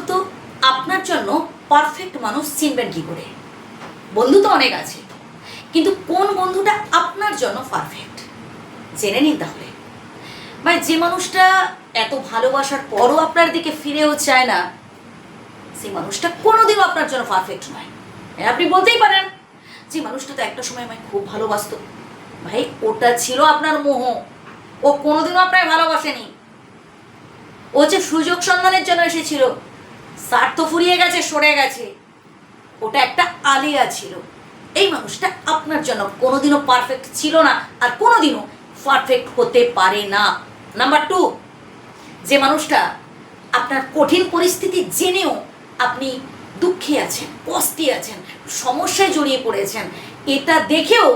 বলুন তো, আপনার জন্য পারফেক্ট মানুষ চিনবেন কি করে? বন্ধু তো অনেক আছে, কিন্তু কোন বন্ধুটা আপনার জন্য পারফেক্ট জেনে নিন তাহলে। ভাই, যে মানুষটা এত ভালোবাসার পরও আপনার দিকে ফিরেও চায় না, সেই মানুষটা কোনোদিনও আপনার জন্য পারফেক্ট নয়। হ্যাঁ, আপনি বলতেই পারেন যে মানুষটা তো একটা সময় আমায় খুব ভালোবাসতো। ভাই, ওটা ছিল আপনার মোহ, ও কোনোদিনও আপনাকে ভালোবাসেনি। ও যে সুযোগ সন্ধানের জন্য এসেছিল, স্বার্থ ফুরিয়ে গেছে, সরে গেছে, ওটা একটা আলিয়া ছিল। এই মানুষটা আপনার জন্য কোনোদিনও পারফেক্ট ছিল না, আর কোনোদিনও পারফেক্ট হতে পারে না। নাম্বার 2, যে মানুষটা আপনার কঠিন পরিস্থিতি জেনেও আপনি দুঃখে আছেন, কষ্টে আছেন, সমস্যায় জড়িয়ে পড়েছেন, এটা দেখেও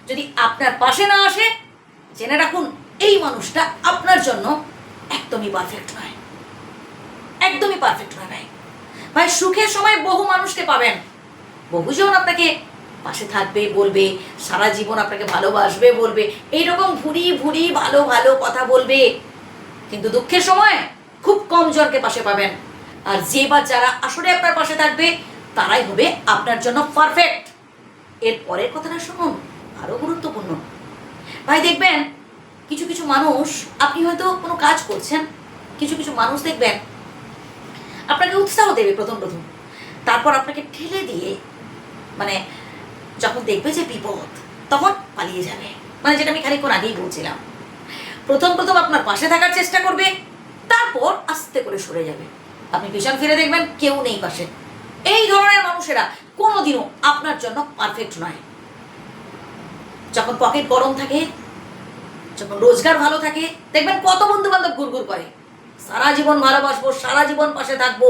যদি আপনার পাশে না আসে, জেনে রাখুন এই মানুষটা আপনার জন্য একদমই পারফেক্ট নয়। একদমই পারফেক্ট নয় ভাই। ভাই, সুখের সময় বহু মানুষকে পাবেন, বহুজন আপনাকে পাশে থাকবে, বলবে সারা জীবন আপনাকে ভালোবাসবে, বলবে এইরকম ভুরি ভুরি ভালো ভালো কথা বলবে, কিন্তু দুঃখের সময় খুব কম জনকে পাশে পাবেন। আর যে বা যারা আসলে আপনার পাশে থাকবে, তারাই হবে আপনার জন্য পারফেক্ট। এর পরের কথাটা শুনুন, আরো গুরুত্বপূর্ণ। ভাই, দেখবেন কিছু কিছু মানুষ, আপনি হয়তো কোনো কাজ করছেন, কিছু কিছু মানুষ দেখবেন আপনাকে উৎসাহ দেবে প্রথম প্রথম, তারপর আপনাকে ঠেলে দিয়ে, মানে যখন দেখবে যে বিপদ, তখন পালিয়ে যাবে। মানে যেটা আমি খানিকক্ষণ আগেই বলছিলাম, প্রথম প্রথম আপনার পাশে থাকার চেষ্টা করবে, তারপর আস্তে করে সরে যাবে। আপনি পিছন ফিরে দেখবেন কেউ নেই পাশে। এই ধরনের মানুষেরা কোনোদিনও আপনার জন্য পারফেক্ট নয়। যখন পকেট গরম থাকে, যখন রোজগার ভালো থাকে, দেখবেন কত বন্ধু বান্ধব ঘুরঘুর করে, সারা জীবন ভালোবাসবো, সারা জীবন পাশে থাকবো,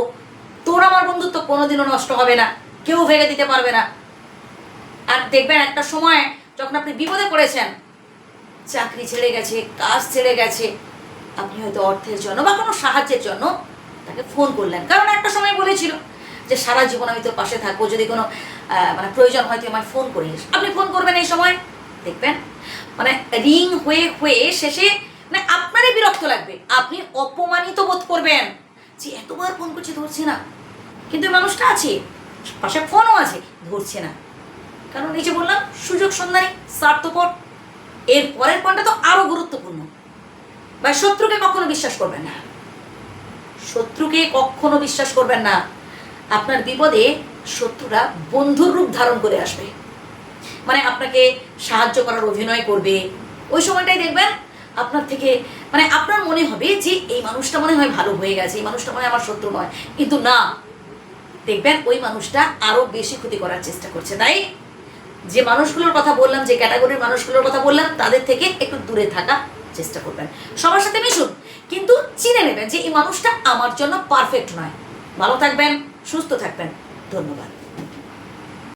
তোর আমার বন্ধুত্ব কোনোদিনও নষ্ট হবে না, কেউ ভেঙে দিতে পারবে না। আর দেখবেন একটা সময় যখন আপনি বিপদে পড়েছেন, চাকরি ছেড়ে গেছে, কাজ ছেড়ে গেছে, আপনি হয়তো অর্থের জন্য বা কোনো সাহায্যের জন্য তাকে ফোন করলেন, কারণ একটা সময় বলেছিল যে সারা জীবন আমি তোর পাশে থাকবো, যদি কোনো মানে প্রয়োজন হয় তুই আমায় ফোন করিস। আপনি ফোন করবেন এই সময়, দেখবেন মানে রিং হয়ে হয়ে শেষে মানে আপনারই বিরক্ত লাগবে, আপনি অপমানিত বোধ করবেন যে এতবার ফোন করছে ধরছে না, কিন্তু মানুষটা আছে পাশে, ফোনও আছে, ধরছে না। কারণ এই যে বললাম, সুযোগ সন্ধানী, স্বার্থপর। এর পরের পয়েন্টটা তো আরো গুরুত্বপূর্ণ। বা শত্রুকে কখনো বিশ্বাস করবেন না, শত্রুকে কখনো বিশ্বাস করবেন না। আপনার বিপদে শত্রুরা বন্ধুর রূপ ধারণ করে আসবে, মানে আপনাকে সাহায্য করার অভিনয় করবে। ওই সময়টাই দেখবেন আপনার থেকে, মানে আপনার মনে হবে যে এই মানুষটা মনে হয় ভালো হয়ে গেছে, এই মানুষটা মনে হয় আমার শত্রু নয়, কিন্তু না, দেখবেন ওই মানুষটা আরো বেশি ক্ষতি করার চেষ্টা করছে। তাই যে মানুষগুলোর কথা বললাম, যে ক্যাটাগরির মানুষগুলোর কথা বললাম, তাদের থেকে একটু দূরে থাকা চেষ্টা করবেন। সবার সাথে মিশুন, কিন্তু চিনে নেবেন যে এই মানুষটা আমার জন্য পারফেক্ট নয়। ভালো থাকবেন, সুস্থ থাকবেন। ধন্যবাদ।